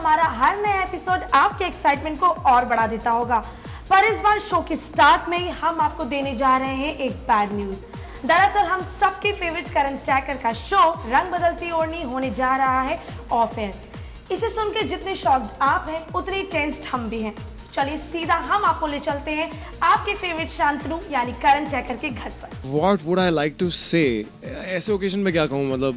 हमारा हर नया एपिसोड आपके एक्साइटमेंट को और बढ़ा देता होगा, पर इस बार शो के स्टार्ट में ही हम आपको देने जा रहे हैं एक बैड न्यूज। दरअसल हम सबके फेवरेट करण टैकर का शो रंग बदलती ओढ़नी होने जा रहा है ऑफ एयर। इसे सुनकर जितने शॉक्ड आप हैं उतने ही टेंस्ड हम भी हैं। चलिए सीधा हम आपको ले चलते हैं आपके फेवरेट शांतनु यानी करण टैकर के घर पर। What would I like to say? ऐसे ओकेजन में क्या कहूँ, मतलब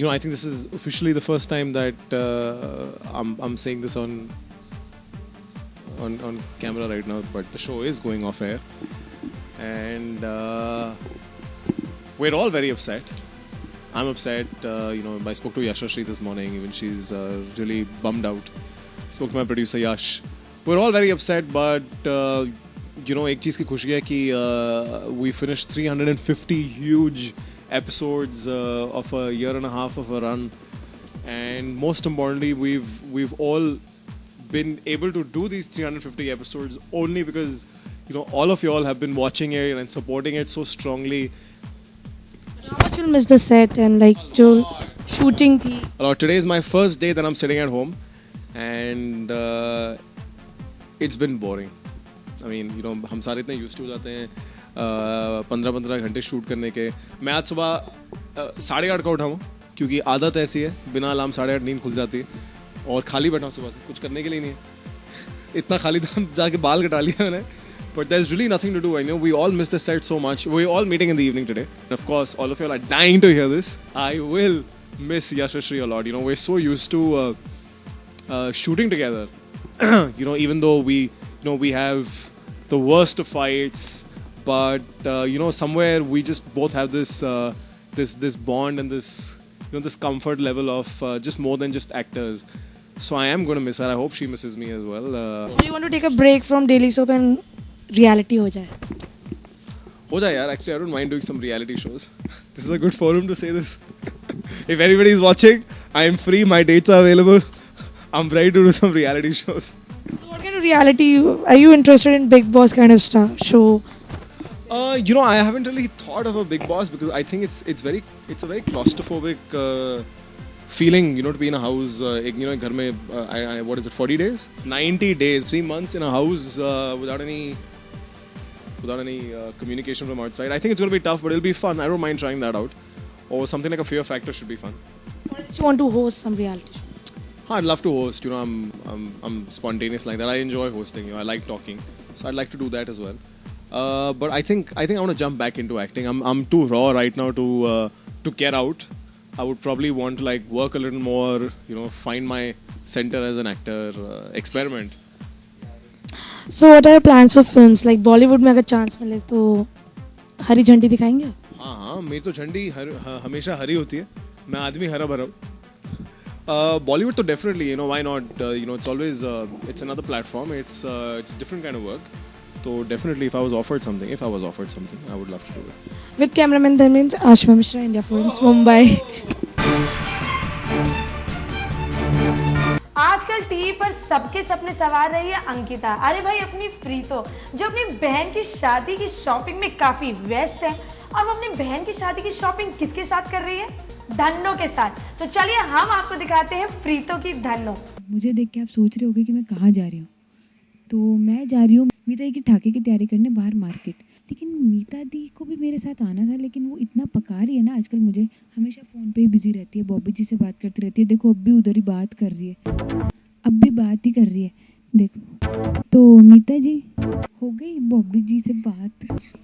I think this is officially the first time that I'm saying this on camera right now, but the show is going off air, and we're all very upset. I'm upset. I spoke to Yashashri this morning. Even she's really bummed out. Spoke to my producer Yash. We're all very upset, but एक चीज़ की खुशी है कि we finished 350 huge episodes of a year and a half of a run, and most importantly, we've all been able to do these 350 episodes only because all of you all have been watching it and supporting it so strongly. How much you'll miss the set and जो shooting थी? Today is my first day that I'm sitting at home, and it's been boring. I mean, हम सारे इतने used to हो जाते हैं 15-15 घंटे shoot करने के। मैं आज सुबह 8:30 का उठा हूँ क्योंकि आदत ऐसी है, बिना अलार्म 8:30 नींद खुल जाती है, और खाली बैठा हूँ सुबह से, कुछ करने के लिए नहीं है। इतना खाली था जाके बाल कटा लिया मैंने, but there's really nothing to do. I know we all miss the set so much. We're all meeting in the evening today. And of course, all of you are dying to hear this. I will miss Yashashri a lot. We're so used to shooting together. Even though we have the worst of fights, but somewhere we just both have this bond and this comfort level of just more than just actors. So I am going to miss her. I hope she misses me as well. Do you want to take a break from daily soap and reality हो जाए? हो जाए यार. Actually, I don't mind doing some reality shows. This is a good forum to say this. If anybody is watching, I am free. My dates are available. I'm ready to do some reality shows. So what kind of reality are you interested in? Big Boss kind of show? I haven't really thought of a Big Boss because I think it's a very claustrophobic feeling, to be in a house. घर में what is it, 40 days, 90 days, 3 months in a house without any communication from outside. I think it's going to be tough, but it'll be fun. I don't mind trying that out. Or something like a Fear Factor should be fun. Or else you want to host some reality show? I'd love to host. I'm spontaneous like that. I enjoy hosting. I like talking, so I'd like to do that as well. But I think I want to jump back into acting. I'm too raw right now to get out. I would probably want to work a little more. Find my center as an actor. Experiment. So what are your plans for films? Like Bollywood में अगर chance मिले तो हरी झंडी दिखाएंगे? हाँ, मेरी तो झंडी हमेशा हरी होती है. मैं आदमी हरा भरा. Bollywood तो definitely, why not? It's always it's another platform. It's a different kind of work. So definitely, if I was offered something, I would love to do it. With cameraman Dharmendra, Ashma Mishra, India Films, Mumbai. आजकल TV पर सबके सपने सवार रही है अंकिता। अरे भाई, अपनी प्रीतो जो अपनी बहन की शादी की शॉपिंग में काफी व्यस्त है, और वो अपनी बहन की शादी की शॉपिंग किसके साथ कर रही है? धन्नो के साथ। तो चलिए हम आपको दिखाते हैं प्रीतो की धन्नो। मुझे देख के आप सोच रहे होगे कि मैं कहाँ जा रही हूँ, तो मैं जा रही हूँ मीता दी की ठाके की तैयारी करने बाहर मार्केट। लेकिन मीता दी को भी मेरे साथ आना था, लेकिन वो इतना पका रही है ना आजकल, मुझे हमेशा फ़ोन पे ही बिजी रहती है, बॉबी जी से बात करती रहती है। देखो अब भी उधर ही बात कर रही है, अब भी बात ही कर रही है, देखो। तो मीता जी हो गई बॉबी जी से बात?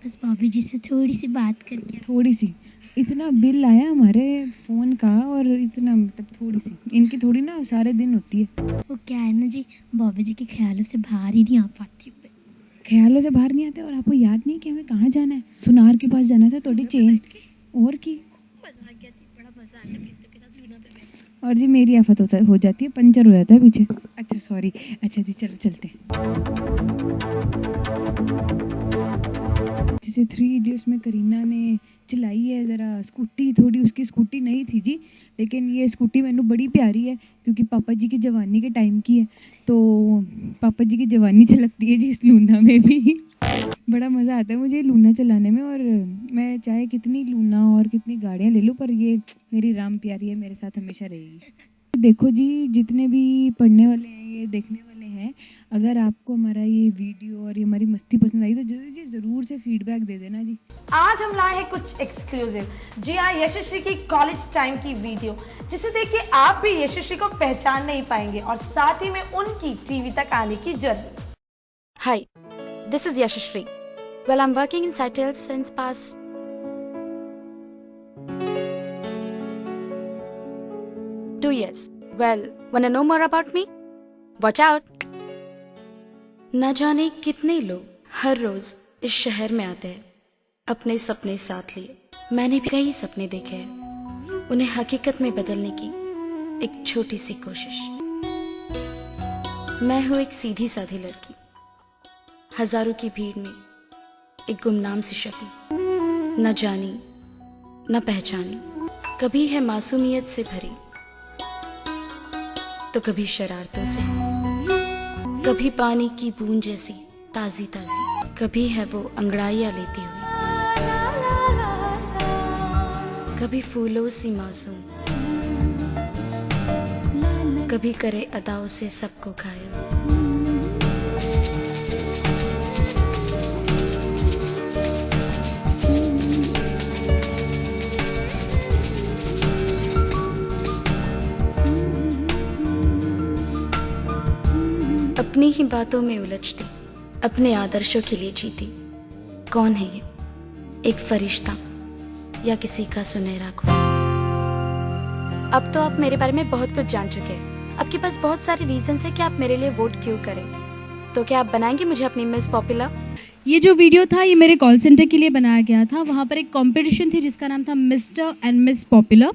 बस बॉबी जी से थोड़ी सी बात करके। थोड़ी सी? इतना बिल आया हमारे फ़ोन का, और इतना मतलब थोड़ी सी, इनकी थोड़ी ना सारे दिन होती है। वो क्या है ना जी, बॉबी जी के ख्यालों से बाहर ही नहीं आ पाती हूँ। ख्यालों से बाहर नहीं आते? और आपको याद नहीं कि हमें कहाँ जाना है? सुनार के पास जाना था, थोड़ी चेन और की। मज़ा आ गया जी, बड़ा मज़ा आता है के साथ लूना पे। और जी मेरी आफत हो जाती है, पंचर हो जाता है पीछे। अच्छा सॉरी, अच्छा जी चलो चलते हैं। जैसे 3 इडियट्स में करीना ने चलाई है ज़रा स्कूटी, थोड़ी उसकी स्कूटी नहीं थी जी, लेकिन ये स्कूटी मैंने बड़ी प्यारी है क्योंकि पापा जी की जवानी के टाइम की है, तो पापा जी की जवानी झलकती है जी इस लूना में भी। बड़ा मज़ा आता है मुझे लूना चलाने में, और मैं चाहे कितनी लूना और कितनी गाड़ियाँ ले लूँ, पर ये मेरी राम प्यारी है, मेरे साथ हमेशा रहेगी। देखो जी, जितने भी पढ़ने वाले हैं, ये देखने वाले हैं, अगर आपको हमारा ये वीडियो और ये हमारी मस्ती पसंद आई तो ज़रूर से फीडबैक दे देना जी। आज हम लाए हैं कुछ एक्सक्लूसिव, जी हाँ, यशस्वी की कॉलेज टाइम की वीडियो, जिसे देख के आप भी यशस्वी को पहचान नहीं पाएंगे और साथ ही में उनकी टीवी तक आने की journey. Hi, this is Yashashree. Well, I'm working in Cytels since past 2 years. Well, wanna know more about me? Watch out! न जाने कितने लोग हर रोज इस शहर में आते हैं अपने सपने साथ लिए। मैंने भी कई सपने देखे हैं, उन्हें हकीकत में बदलने की एक छोटी सी कोशिश। मैं हूँ एक सीधी साधी लड़की, हजारों की भीड़ में एक गुमनाम सी शक्ल, न जानी न पहचानी। कभी है मासूमियत से भरी तो कभी शरारतों से, कभी पानी की बूंद जैसी ताजी ताजी, कभी है वो अंगड़ाइयां लेती हुई, कभी फूलों सी मासूम, कभी करे अदाओं से सबको घायल। अपनी ही बातों में उलझती, अपने आदर्शों के लिए जीती। कौन है ये? एक फरिश्ता या किसी का सुनहरा ख्वाब? अब तो आप मेरे बारे में बहुत कुछ जान चुके हैं। आपके पास बहुत सारे रीजंस हैं कि आप मेरे लिए वोट क्यों करें। तो क्या आप बनाएंगे मुझे अपनी मिस पॉपुलर? ये जो वीडियो था ये मेरे कॉल सेंटर के लिए बनाया गया था। वहाँ पर एक कंपटीशन थी जिसका नाम था मिस्टर एंड मिस पॉपुलर।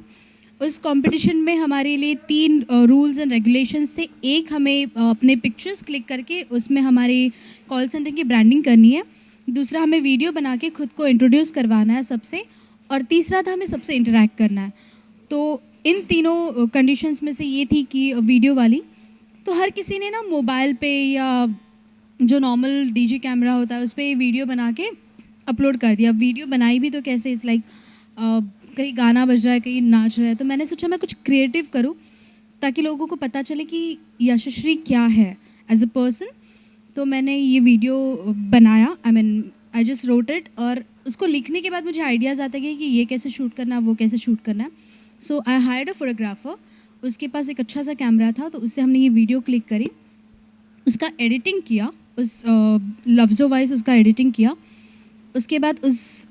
उस कंपटीशन में हमारे लिए 3 रूल्स एंड रेगुलेशंस थे। एक, हमें अपने पिक्चर्स क्लिक करके उसमें हमारे कॉल सेंटर की ब्रांडिंग करनी है। दूसरा, हमें वीडियो बना के खुद को इंट्रोड्यूस करवाना है सबसे। और तीसरा था, हमें सबसे इंटरेक्ट करना है। तो इन तीनों कंडीशंस में से ये थी कि वीडियो वाली, तो हर किसी ने ना मोबाइल पे या जो नॉर्मल डीजी कैमरा होता है उस पर वीडियो बना के अपलोड कर दिया। वीडियो बनाई भी तो कैसे, इस लाइक कहीं गाना बज रहा है, कहीं नाच रहा है। तो मैंने सोचा मैं कुछ क्रिएटिव करूं ताकि लोगों को पता चले कि यशस्वी क्या है एज अ पर्सन। तो मैंने ये वीडियो बनाया, आई जस्ट रोट इट। और उसको लिखने के बाद मुझे आइडियाज़ आते गए कि ये कैसे शूट करना है, वो कैसे शूट करना है। सो आई हायर्ड अ फोटोग्राफर, उसके पास एक अच्छा सा कैमरा था, तो उससे हमने ये वीडियो क्लिक करी, उसका एडिटिंग किया, उस लफ्ज़ों वाइज उसका एडिटिंग किया। उसके बाद उस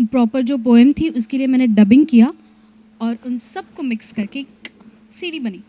प्रॉपर जो पोएम थी उसके लिए मैंने डबिंग किया और उन सबको मिक्स करके एक सीडी बनी।